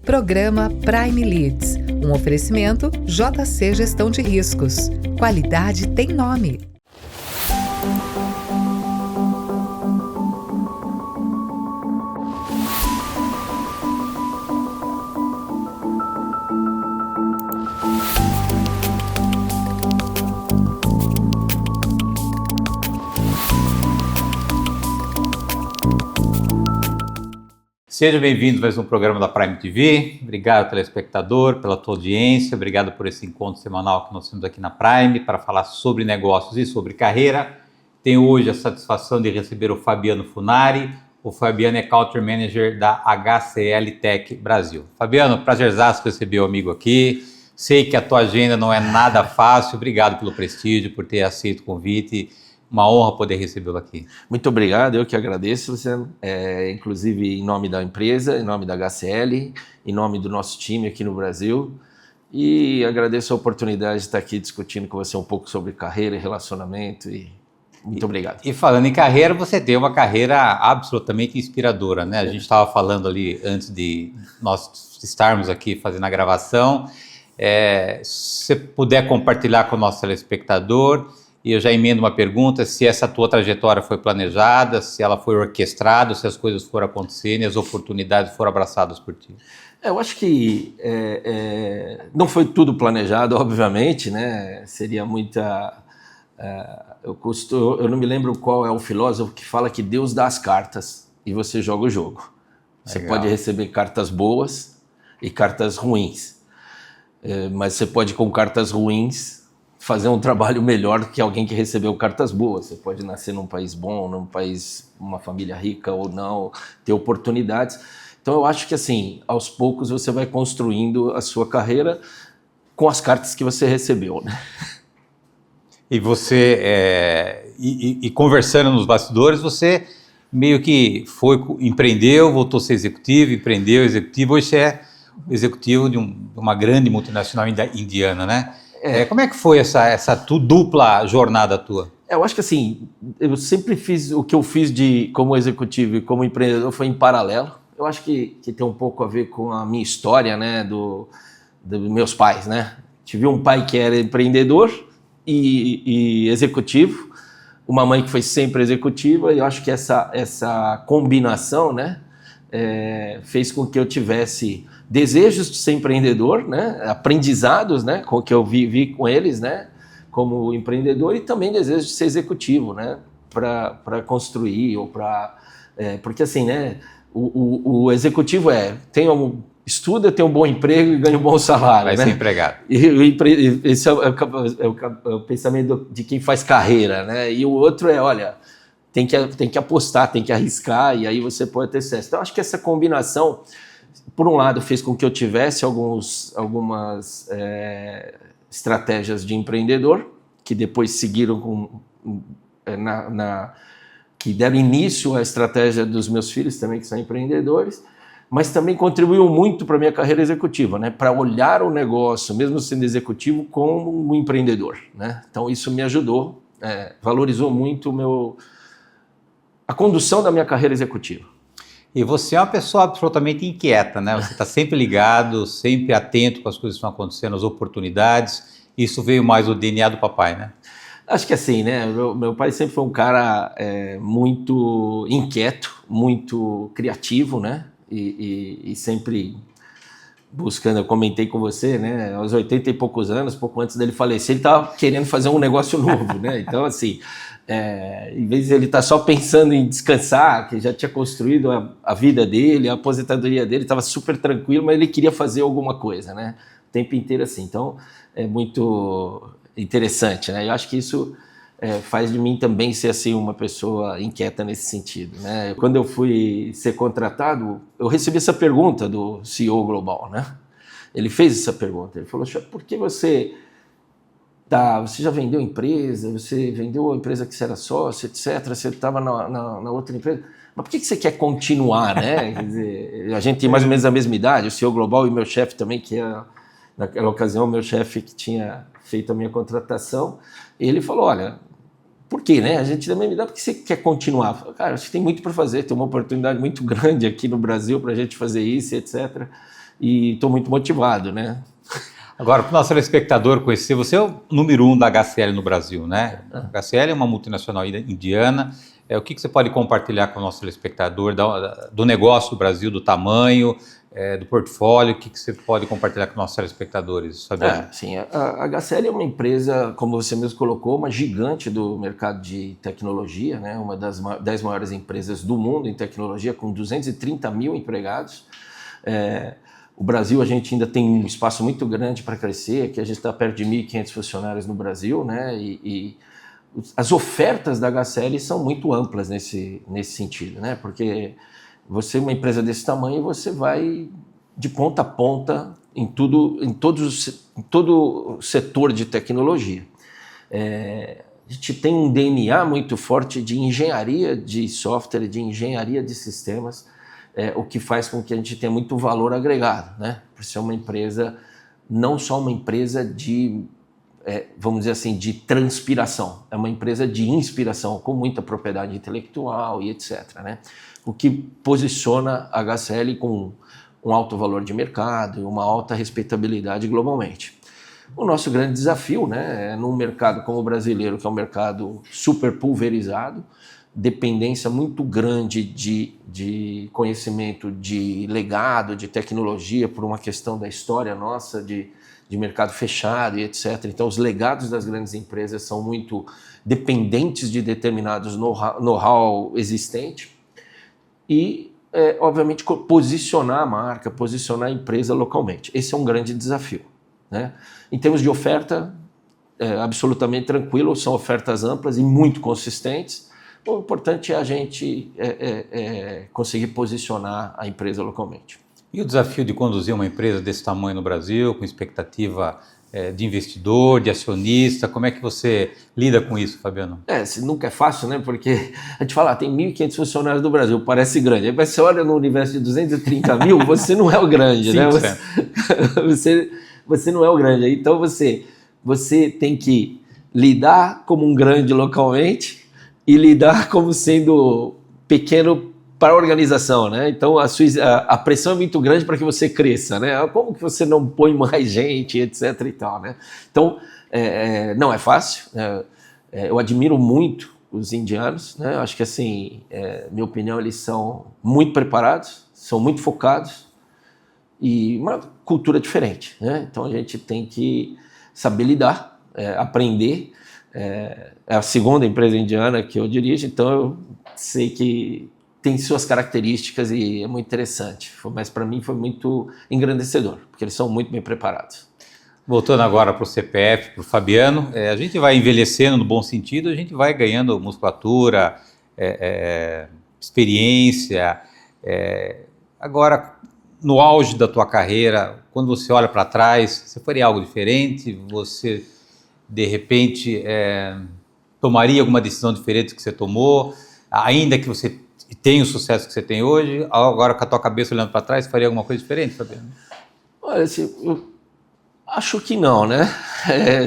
Programa Prime Leads, um oferecimento JC Gestão de Riscos. Qualidade tem nome. Seja bem-vindo a mais um programa da Prime TV. Obrigado, telespectador, pela tua audiência. Obrigado por esse encontro semanal que nós temos aqui na Prime para falar sobre negócios e sobre carreira. Tenho hoje a satisfação de receber o Fabiano Funari. O Fabiano é Country Manager da HCL Tech Brasil. Fabiano, prazerzaço receber o amigo aqui. Sei que a tua agenda não é nada fácil. Obrigado pelo prestígio, por ter aceito o convite. Uma honra poder recebê-lo aqui. Muito obrigado, eu que agradeço, Luciano. Inclusive em nome da empresa, em nome da HCL, em nome do nosso time aqui no Brasil. E agradeço a oportunidade de estar aqui discutindo com você um pouco sobre carreira e relacionamento. Muito obrigado. E falando em carreira, você tem uma carreira absolutamente inspiradora, né? A gente estava falando ali antes de nós estarmos aqui fazendo a gravação. Se você puder compartilhar com o nosso telespectador. E eu já emendo uma pergunta, se essa tua trajetória foi planejada, se ela foi orquestrada, se as coisas foram acontecendo e as oportunidades foram abraçadas por ti. Eu acho que não foi tudo planejado, obviamente, né? Seria muita... eu não me lembro qual é o filósofo que fala que Deus dá as cartas e você joga o jogo. Você pode receber cartas boas e cartas ruins, mas você pode, com cartas ruins, fazer um trabalho melhor que alguém que recebeu cartas boas. Você pode nascer num país bom, num país, uma família rica ou não, ter oportunidades. Então eu acho que assim, aos poucos você vai construindo a sua carreira com as cartas que você recebeu, né? E você, conversando nos bastidores, você meio que empreendeu, voltou a ser executivo, empreendeu, executivo, hoje você é executivo de uma grande multinacional indiana, né? Como é que foi essa dupla jornada tua? Eu acho que assim, eu sempre fiz o que eu fiz como executivo e como empreendedor foi em paralelo. Eu acho que tem um pouco a ver com a minha história, né, dos meus pais, né? Tive um pai que era empreendedor e executivo, uma mãe que foi sempre executiva, e eu acho que essa combinação, né, fez com que eu tivesse desejos de ser empreendedor, né? Aprendizados, né? Com que eu vi com eles, né? Como empreendedor, e também desejos de ser executivo, né? Para construir ou para... porque assim, né? O executivo estuda, tem um bom emprego e ganha um bom salário. Vai né? ser empregado. Esse é o pensamento de quem faz carreira, né? E o outro olha, tem que apostar, tem que arriscar, e aí você pode ter sucesso. Então, acho que essa combinação, por um lado, fez com que eu tivesse algumas estratégias de empreendedor, que depois seguiram que deram início à estratégia dos meus filhos também, que são empreendedores, mas também contribuiu muito para a minha carreira executiva, né? Para olhar o negócio, mesmo sendo executivo, como um empreendedor, né? Então isso me ajudou, valorizou muito a condução da minha carreira executiva. E você é uma pessoa absolutamente inquieta, né? Você está sempre ligado, sempre atento com as coisas que estão acontecendo, as oportunidades. Isso veio mais do DNA do papai, né? Acho que assim, né? Meu pai sempre foi um cara muito inquieto, muito criativo, né? E sempre buscando, eu comentei com você, né? Aos 80 e poucos anos, pouco antes dele falecer, ele estava querendo fazer um negócio novo, né? Então, assim, em vez de ele estar só pensando em descansar, que já tinha construído a vida dele, a aposentadoria dele, estava super tranquilo, mas ele queria fazer alguma coisa, né? O tempo inteiro assim. Então, é muito interessante, né? Eu acho que isso faz de mim também ser assim, uma pessoa inquieta nesse sentido, né? Quando eu fui ser contratado, eu recebi essa pergunta do CEO global, né? Ele fez essa pergunta, ele falou: por que você já vendeu empresa, você vendeu a empresa que você era sócio, etc, você estava na outra empresa, mas por que você quer continuar, né? Quer dizer, a gente tem mais ou menos a mesma idade, o CEO global e meu chefe também, que naquela ocasião, meu chefe que tinha feito a minha contratação, ele falou: olha, por quê, né? A gente também me dá porque você quer continuar. Eu falei: cara, acho que tem muito para fazer, tem uma oportunidade muito grande aqui no Brasil para a gente fazer isso, etc. e estou muito motivado, né? Agora, para o nosso telespectador conhecer, você é o número 1 da HCL no Brasil, né? A HCL é uma multinacional indiana. O que você pode compartilhar com o nosso telespectador do negócio do Brasil, do tamanho, do portfólio? O que você pode compartilhar com os nossos telespectadores, Fabiano? Sim, a HCL é uma empresa, como você mesmo colocou, uma gigante do mercado de tecnologia, né? Uma das 10 maiores empresas do mundo em tecnologia, com 230 mil empregados. O Brasil, a gente ainda tem um espaço muito grande para crescer, que a gente está perto de 1.500 funcionários no Brasil, né? E as ofertas da HCL são muito amplas nesse sentido, né? Porque você, uma empresa desse tamanho, você vai de ponta a ponta em todo o setor de tecnologia. A gente tem um DNA muito forte de engenharia de software, de engenharia de sistemas, o que faz com que a gente tenha muito valor agregado, né? Por ser uma empresa, não só uma empresa de, vamos dizer assim, de transpiração, é uma empresa de inspiração, com muita propriedade intelectual e etc., né? O que posiciona a HCL com um alto valor de mercado e uma alta respeitabilidade globalmente. O nosso grande desafio, né, é num mercado como o brasileiro, que é um mercado super pulverizado, dependência muito grande de conhecimento, de legado, de tecnologia, por uma questão da história nossa, de mercado fechado e etc. Então, os legados das grandes empresas são muito dependentes de determinados know-how existente e, obviamente, posicionar a marca, posicionar a empresa localmente. Esse é um grande desafio, né? Em termos de oferta, absolutamente tranquilo, são ofertas amplas e muito consistentes. O importante é a gente conseguir posicionar a empresa localmente. E o desafio de conduzir uma empresa desse tamanho no Brasil, com expectativa de investidor, de acionista, como é que você lida com isso, Fabiano? Nunca é fácil, né? Porque a gente fala, tem 1.500 funcionários no Brasil, parece grande. Aí você olha no universo de 230 mil, você não é o grande, né? Você não é o grande. Então você tem que lidar como um grande localmente e lidar como sendo pequeno para a organização, né? Então a pressão é muito grande para que você cresça, né? Como que você não põe mais gente, etc e tal, né? Então não é fácil. Eu admiro muito os indianos, né? Acho que assim, minha opinião, eles são muito preparados, são muito focados e uma cultura diferente, né? Então a gente tem que saber lidar, aprender. É a segunda empresa indiana que eu dirijo, então eu sei que tem suas características e é muito interessante. Mas para mim foi muito engrandecedor, porque eles são muito bem preparados. Voltando agora para o CPF, para o Fabiano, a gente vai envelhecendo no bom sentido, a gente vai ganhando musculatura, experiência. Agora, no auge da tua carreira, quando você olha para trás, você faria algo diferente? Você, de repente, tomaria alguma decisão diferente que você tomou? Ainda que você tenha o sucesso que você tem hoje, agora com a tua cabeça olhando para trás, você faria alguma coisa diferente, Fabiano? Olha, eu acho que não, né?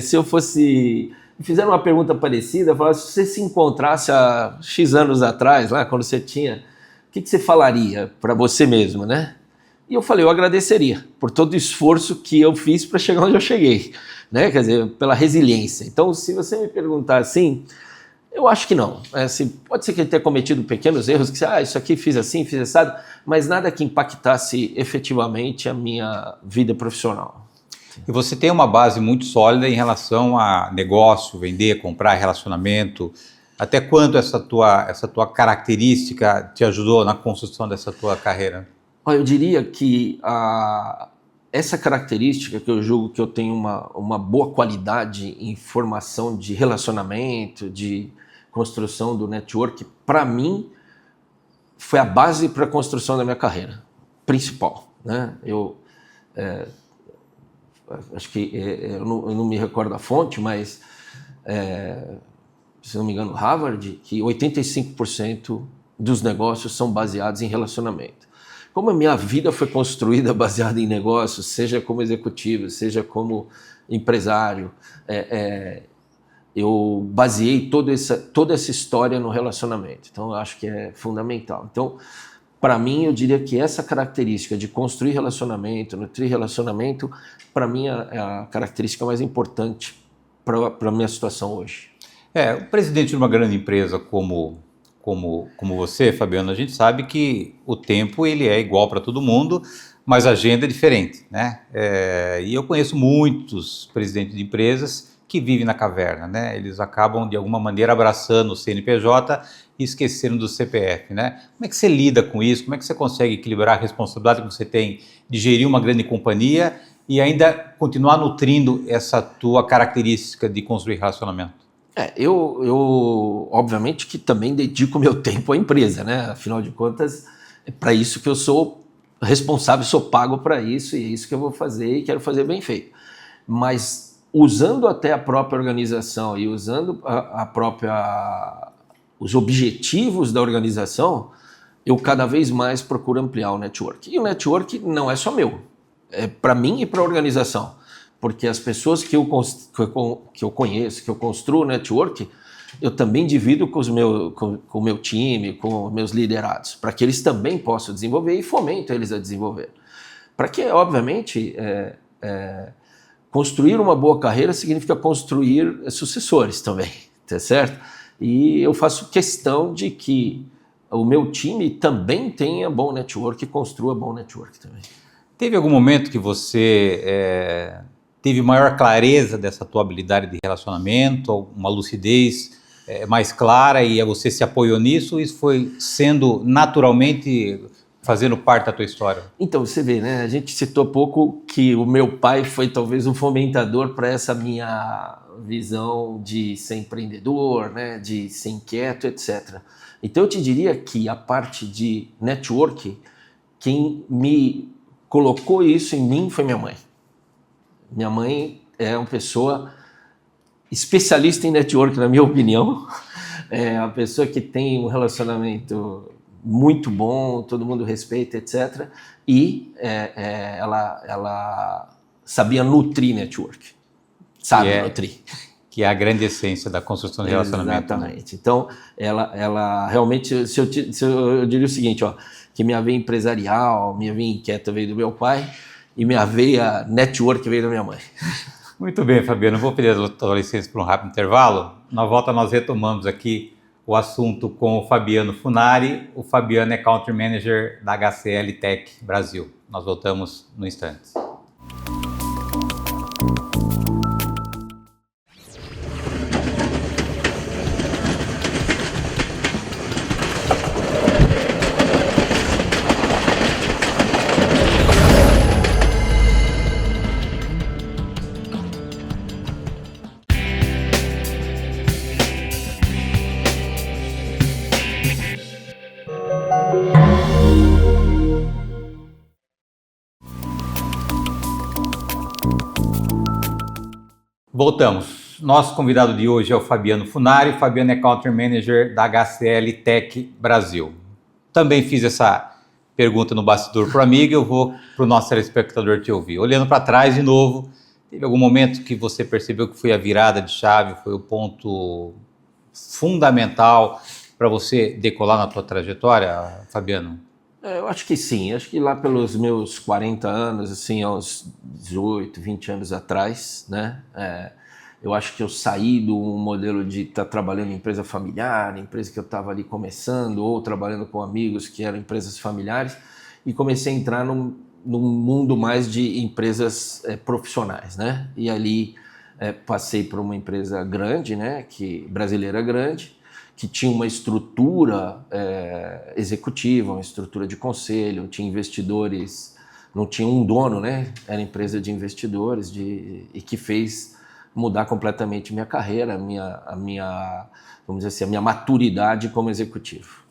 Se eu fosse... Fizeram uma pergunta parecida, falaram, se você se encontrasse há X anos atrás, lá quando você tinha, o que você falaria para você mesmo, né? E eu falei, eu agradeceria por todo o esforço que eu fiz para chegar onde eu cheguei, né? Quer dizer, pela resiliência. Então, se você me perguntar assim, eu acho que não. Assim, pode ser que ele tenha cometido pequenos erros, que isso aqui fiz assim, fiz assado, mas nada que impactasse efetivamente a minha vida profissional. E você tem uma base muito sólida em relação a negócio, vender, comprar, relacionamento. Até quanto essa tua característica te ajudou na construção dessa tua carreira? Eu diria que essa característica, que eu julgo que eu tenho uma boa qualidade em formação de relacionamento, de construção do network, para mim, foi a base para a construção da minha carreira principal, né? Acho que eu não me recordo a fonte, mas se não me engano, Harvard, que 85% dos negócios são baseados em relacionamento. Como a minha vida foi construída baseada em negócios, seja como executivo, seja como empresário, eu baseei toda essa história no relacionamento. Então, eu acho que é fundamental. Então, para mim, eu diria que essa característica de construir relacionamento, nutrir relacionamento, para mim é a característica mais importante para a minha situação hoje. O presidente de uma grande empresa como você, Fabiano, a gente sabe que o tempo ele é igual para todo mundo, mas a agenda é diferente, né? E eu conheço muitos presidentes de empresas que vivem na caverna, né? Eles acabam, de alguma maneira, abraçando o CNPJ e esquecendo do CPF, né? Como é que você lida com isso? Como é que você consegue equilibrar a responsabilidade que você tem de gerir uma grande companhia e ainda continuar nutrindo essa tua característica de construir relacionamento? Eu obviamente que também dedico meu tempo à empresa, né? Afinal de contas, é para isso que eu sou responsável, sou pago para isso e é isso que eu vou fazer e quero fazer bem feito. Mas usando até a própria organização e usando os objetivos da organização, eu cada vez mais procuro ampliar o network. E o network não é só meu, é para mim e para a organização. Porque as pessoas que eu conheço, que eu construo o network, eu também divido com o meu time, com os meus liderados, para que eles também possam desenvolver e fomento eles a desenvolver. Para que, obviamente, construir uma boa carreira significa construir sucessores também, tá certo? E eu faço questão de que o meu time também tenha bom network e construa bom network também. Teve algum momento que você teve maior clareza dessa tua habilidade de relacionamento, uma lucidez mais clara e você se apoiou nisso, ou isso foi sendo naturalmente fazendo parte da tua história? Então, você vê, né? A gente citou pouco que o meu pai foi talvez um fomentador para essa minha visão de ser empreendedor, né? De ser inquieto, etc. Então, eu te diria que a parte de network, quem me colocou isso em mim foi minha mãe. Minha mãe é uma pessoa especialista em network, na minha opinião. É uma pessoa que tem um relacionamento muito bom, todo mundo respeita, etc. E ela sabia nutrir network. Sabe nutrir. Que é a grande essência da construção de relacionamento. Exatamente. Né? Então, ela realmente, eu diria o seguinte, que minha veia empresarial, minha veia inquieta veio do meu pai e minha veia network veio da minha mãe. Muito bem, Fabiano. Vou pedir a tua licença por um rápido intervalo. Na volta nós retomamos aqui o assunto com o Fabiano Funari. O Fabiano é Country Manager da HCL Tech Brasil. Nós voltamos no instante. Voltamos. Nosso convidado de hoje é o Fabiano Funari. O Fabiano é Country Manager da HCL Tech Brasil. Também fiz essa pergunta no bastidor para o amigo, eu vou para o nosso telespectador te ouvir. Olhando para trás de novo, teve algum momento que você percebeu que foi a virada de chave, foi o ponto fundamental para você decolar na tua trajetória, Fabiano? Eu acho que sim, acho que lá pelos meus 40 anos, assim, aos 18, 20 anos atrás, né, eu acho que eu saí do modelo de estar trabalhando em empresa familiar, empresa que eu estava ali começando, ou trabalhando com amigos que eram empresas familiares, e comecei a entrar num mundo mais de empresas profissionais, né, e ali passei por uma empresa grande, né, brasileira grande, que tinha uma estrutura executiva, uma estrutura de conselho, tinha investidores, não tinha um dono, né? Era empresa de investidores e que fez mudar completamente minha carreira, vamos dizer assim, a minha maturidade como executivo.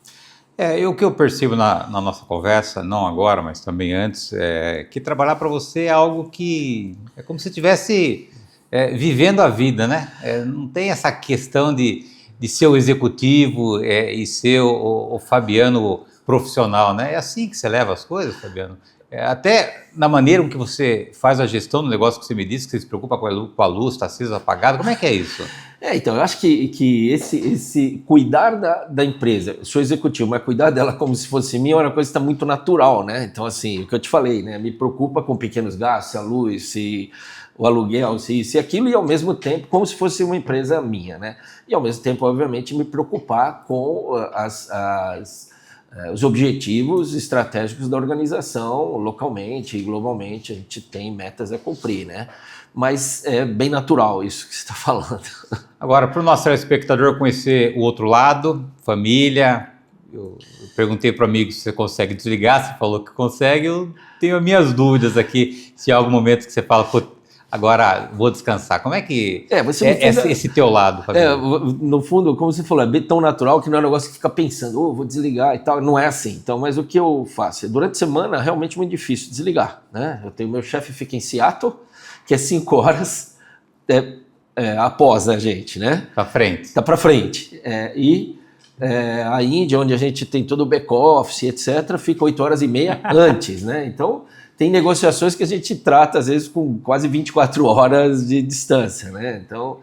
O que eu percebo na nossa conversa, não agora, mas também antes, é que trabalhar para você é algo que é como se estivesse vivendo a vida, né? Não tem essa questão de ser o executivo e ser o Fabiano profissional, né? É assim que você leva as coisas, Fabiano? até na maneira com que você faz a gestão do negócio que você me disse, que você se preocupa com a luz, está acesa, apagada, como é que é isso? Então, eu acho que esse cuidar da empresa, eu sou executivo, mas cuidar dela como se fosse minha é uma coisa que está muito natural, né? Então, assim, o que eu te falei, né? Me preocupa com pequenos gastos, a luz, se o aluguel, se isso e aquilo, e ao mesmo tempo, como se fosse uma empresa minha, né? E ao mesmo tempo, obviamente, me preocupar com os objetivos estratégicos da organização, localmente e globalmente, a gente tem metas a cumprir, né? Mas é bem natural isso que você está falando. Agora, para o nosso telespectador conhecer o outro lado, família, eu perguntei para o amigo se você consegue desligar, você falou que consegue, eu tenho as minhas dúvidas aqui, se há algum momento que você fala, pô, agora vou descansar. Como é que esse teu lado, Fabiano? No fundo, como você falou, é tão natural que não é um negócio que fica pensando, vou desligar e tal, não é assim. Então, mas o que eu faço? Durante a semana é realmente muito difícil desligar, né? Eu tenho meu chefe fica em Seattle, que é 5 horas após a gente, né? Para frente. Tá para frente. A Índia, onde a gente tem todo o back-office, etc., fica 8h30 antes, né? Então, tem negociações que a gente trata, às vezes, com quase 24 horas de distância, né? Então,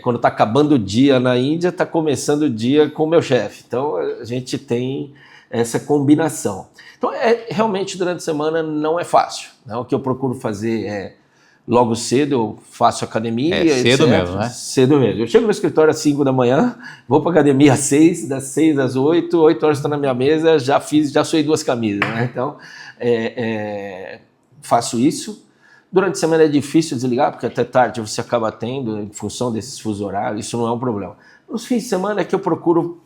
quando está acabando o dia na Índia, está começando o dia com o meu chefe. Então, a gente tem essa combinação. Então, realmente, durante a semana, não é fácil, né? O que eu procuro fazer logo cedo eu faço academia. Cedo mesmo, né? Cedo mesmo. Eu chego no escritório às 5 da manhã, vou para academia às 6, das 6 às 8, 8 horas estou na minha mesa, já suei 2 camisas, né? Então, faço isso. Durante a semana é difícil desligar, porque até tarde você acaba tendo, em função desses fusos horários, isso não é um problema. Nos fins de semana é que eu procuro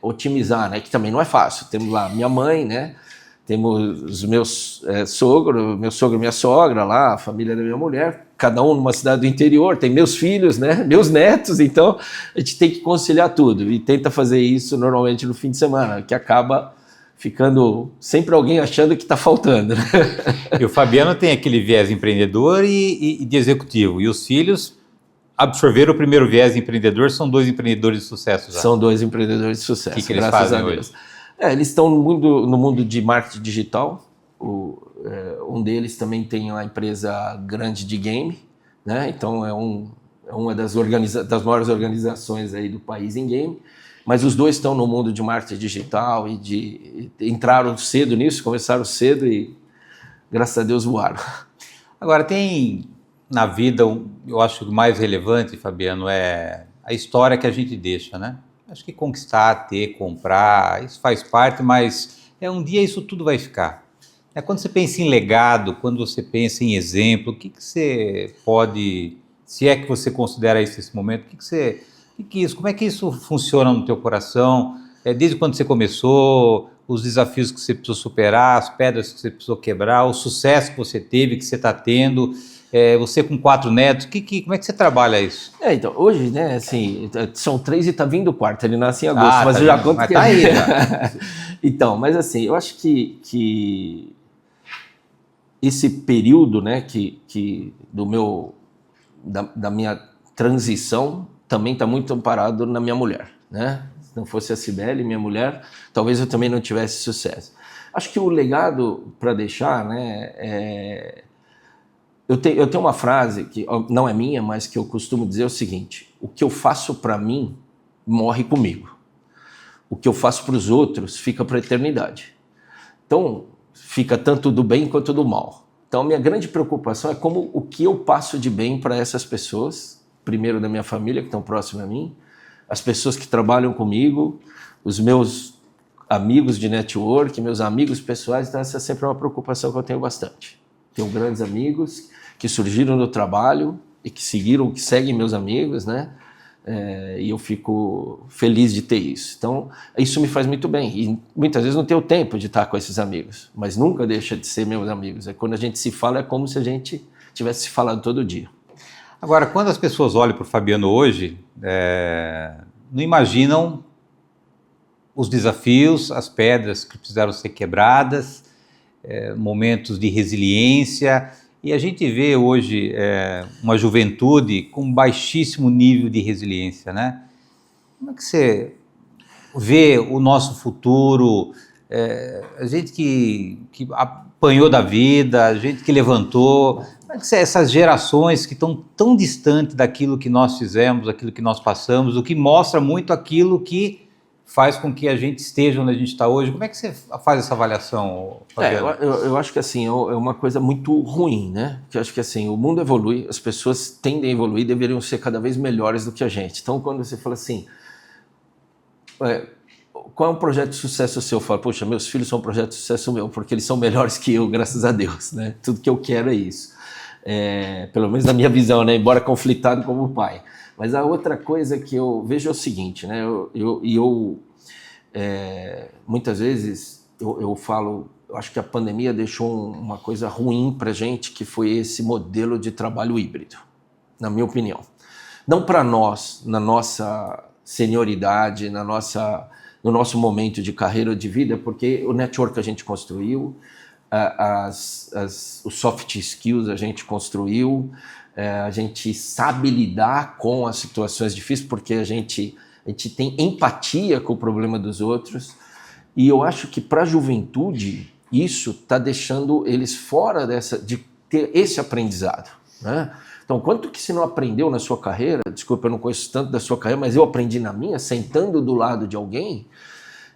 otimizar, né? Que também não é fácil. Temos lá minha mãe, né? Temos os meus meu sogro e minha sogra lá, a família da minha mulher, cada um numa cidade do interior, tem meus filhos, né, meus netos, então a gente tem que conciliar tudo e tenta fazer isso normalmente no fim de semana, que acaba ficando sempre alguém achando que está faltando. Né? E o Fabiano tem aquele viés empreendedor e de executivo, e os filhos absorveram o primeiro viés empreendedor, são 2 empreendedores de sucesso já. São 2 empreendedores de sucesso. O que eles fazem hoje? Eles estão no mundo de marketing digital. Um deles também tem uma empresa grande de game, né? Então é uma das maiores organizações aí do país em game. Mas os 2 estão no mundo de marketing digital e entraram cedo nisso, começaram cedo e, graças a Deus, voaram. Agora, tem na vida, eu acho que o mais relevante, Fabiano, é a história que a gente deixa, né? Acho que conquistar, ter, comprar, isso faz parte, mas um dia isso tudo vai ficar. Quando você pensa em legado, quando você pensa em exemplo, o que você pode, se é que você considera isso nesse momento, como é que isso funciona no teu coração? Desde quando você começou, os desafios que você precisou superar, as pedras que você precisou quebrar, o sucesso que você teve, que você está tendo, você com 4 netos, como é que você trabalha isso? Então, hoje, né, assim, são 3 e tá vindo o 4, ele nasce em agosto, mas eu já conto que... Tá aí, tá. Então, mas assim, eu acho que esse período, né, da minha transição também está muito amparado na minha mulher, né? Se não fosse a Cibele, minha mulher, talvez eu também não tivesse sucesso. Acho que o legado para deixar, né, eu tenho uma frase que não é minha, mas que eu costumo dizer o seguinte: o que eu faço para mim morre comigo. O que eu faço para os outros fica para a eternidade. Então, fica tanto do bem quanto do mal. Então, a minha grande preocupação é como o que eu passo de bem para essas pessoas, primeiro da minha família, que estão próximas a mim, as pessoas que trabalham comigo, os meus amigos de network, meus amigos pessoais. Então, essa é sempre uma preocupação que eu tenho bastante. Tenho grandes amigos que surgiram no trabalho e que seguem meus amigos, né? E eu fico feliz de ter isso. Então, isso me faz muito bem. E muitas vezes não tenho tempo de estar com esses amigos, mas nunca deixa de ser meus amigos. Quando a gente se fala, é como se a gente tivesse se falado todo dia. Agora, quando as pessoas olham para o Fabiano hoje, não imaginam os desafios, as pedras que precisaram ser quebradas, momentos de resiliência, e a gente vê hoje uma juventude com baixíssimo nível de resiliência, né? Como é que você vê o nosso futuro? a gente que apanhou da vida, a gente que levantou, essas gerações que estão tão distantes daquilo que nós fizemos, daquilo que nós passamos, o que mostra muito aquilo que faz com que a gente esteja onde a gente está hoje. Como é que você faz essa avaliação, Fabiano? Eu acho que assim, é uma coisa muito ruim, né? Porque eu acho que assim, o mundo evolui, as pessoas tendem a evoluir, deveriam ser cada vez melhores do que a gente. Então, quando você fala assim, qual é um projeto de sucesso seu? Eu falo, poxa, meus filhos são um projeto de sucesso meu, porque eles são melhores que eu, graças a Deus, né? Tudo que eu quero é isso. Pelo menos na minha visão, né? Embora conflitado como pai. Mas a outra coisa que eu vejo é o seguinte, né? Muitas vezes eu falo, eu acho que a pandemia deixou uma coisa ruim para a gente, que foi esse modelo de trabalho híbrido, na minha opinião. Não para nós, na nossa senioridade, no nosso momento de carreira ou de vida, porque o network a gente construiu, os soft skills a gente construiu, a gente sabe lidar com as situações difíceis, porque a gente tem empatia com o problema dos outros, e eu acho que para a juventude isso está deixando eles fora de ter esse aprendizado, né? Então, quanto que você não aprendeu na sua carreira? Desculpa, eu não conheço tanto da sua carreira, mas eu aprendi na minha, sentando do lado de alguém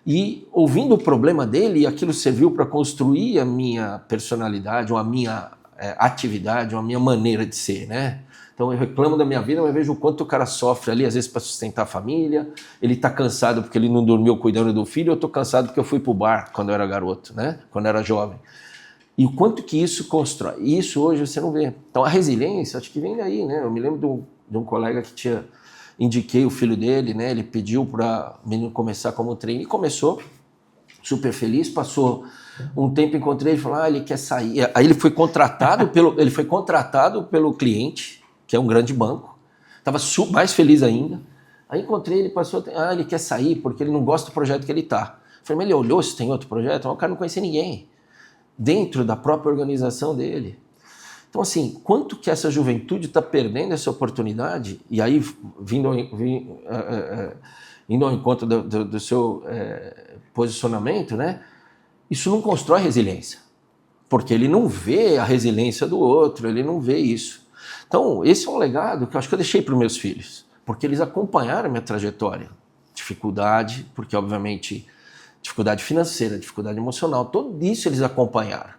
e ouvindo o problema dele, e aquilo serviu para construir a minha personalidade, ou a minha atividade, ou a minha maneira de ser, né? Então eu reclamo da minha vida, mas vejo o quanto o cara sofre ali, às vezes para sustentar a família, ele está cansado porque ele não dormiu cuidando do filho, eu estou cansado porque eu fui para o bar quando eu era garoto, né? Quando eu era jovem. E o quanto que isso constrói. E isso hoje você não vê. Então a resiliência, acho que vem daí, né? Eu me lembro de um colega que indiquei o filho dele, né? Ele pediu para o menino começar como treino e começou, super feliz, passou um tempo, encontrei ele e falou, ele quer sair. Aí ele foi contratado pelo cliente, que é um grande banco, estava mais feliz ainda. Aí encontrei ele, ele quer sair porque ele não gosta do projeto que ele está. Falei, mas ele olhou se tem outro projeto? O cara não conhecia ninguém dentro da própria organização dele. Então, assim, quanto que essa juventude está perdendo essa oportunidade? E aí, indo ao encontro do seu posicionamento, né? Isso não constrói resiliência, porque ele não vê a resiliência do outro, ele não vê isso. Então, esse é um legado que eu acho que eu deixei para os meus filhos, porque eles acompanharam a minha trajetória. Dificuldade, porque obviamente dificuldade financeira, dificuldade emocional, tudo isso eles acompanharam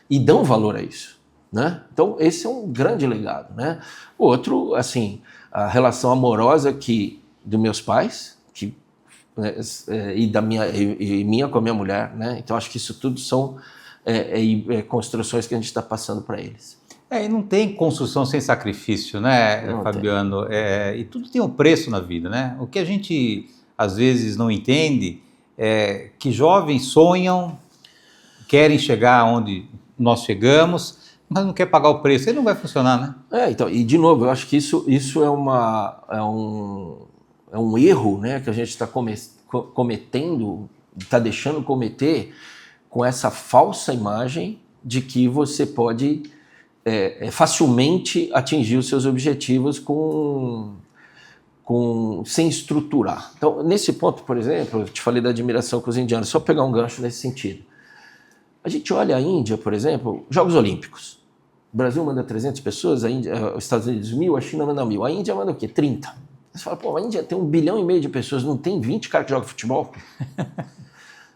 e dão valor a isso, né? Então, esse é um grande legado, né? Outro, assim, a relação amorosa dos meus pais, e minha com a minha mulher, né? Então, acho que isso tudo são construções que a gente está passando para eles. E não tem construção sem sacrifício, né, Não Fabiano? E tudo tem um preço na vida, né? O que a gente, às vezes, não entende é que jovens sonham, querem chegar onde nós chegamos, mas não quer pagar o preço. Aí não vai funcionar, né? Então, e de novo, eu acho que isso é um erro, né, que a gente está cometendo, está deixando cometer com essa falsa imagem de que você pode facilmente atingir os seus objetivos sem estruturar. Então, nesse ponto, por exemplo, eu te falei da admiração com os indianos, só pegar um gancho nesse sentido. A gente olha a Índia, por exemplo, Jogos Olímpicos. O Brasil manda 300 pessoas, os Estados Unidos 1.000, a China manda 1.000. A Índia manda o quê? 30. Você fala, a Índia tem 1,5 bilhão de pessoas, não tem 20 caras que jogam futebol?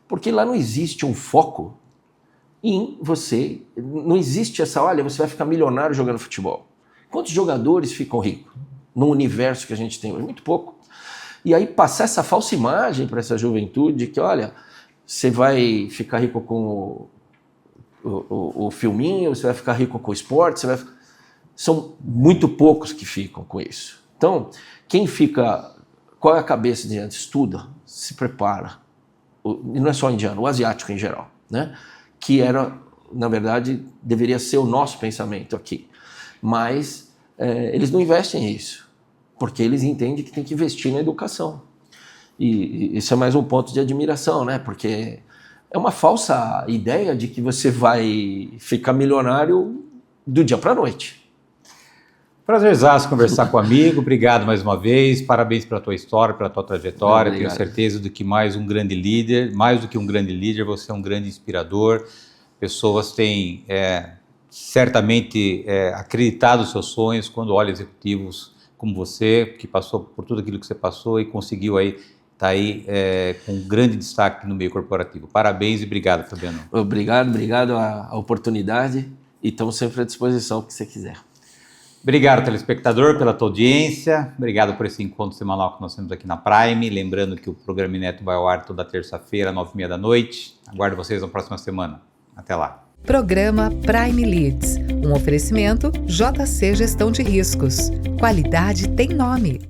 Porque lá não existe um foco em você, não existe olha, você vai ficar milionário jogando futebol. Quantos jogadores ficam ricos no universo que a gente tem hoje? Muito pouco. E aí passar essa falsa imagem para essa juventude que, olha, você vai ficar rico com o filminho, você vai ficar rico com o esporte, são muito poucos que ficam com isso. Então, qual é a cabeça diante? Estuda, se prepara. E não é só o indiano, o asiático em geral, né? Que na verdade, deveria ser o nosso pensamento aqui. Mas eles não investem nisso, porque eles entendem que tem que investir na educação. E isso é mais um ponto de admiração, né? Porque é uma falsa ideia de que você vai ficar milionário do dia para a noite. Prazerzaço conversar com um amigo, obrigado mais uma vez, parabéns pela tua história, pela tua trajetória, tenho certeza de que mais do que um grande líder, você é um grande inspirador, pessoas têm certamente acreditado nos seus sonhos quando olham executivos como você, que passou por tudo aquilo que você passou e conseguiu aí, tá aí com um grande destaque no meio corporativo. Parabéns e obrigado, Fabiano. Obrigado a oportunidade e estamos sempre à disposição, o que você quiser. Obrigado, telespectador, pela tua audiência. Obrigado por esse encontro semanal que nós temos aqui na Prime. Lembrando que o programa Ineto vai ao ar toda terça-feira, 9h30 da noite. Aguardo vocês na próxima semana. Até lá. Programa Prime Leads, um oferecimento JC Gestão de Riscos. Qualidade tem nome.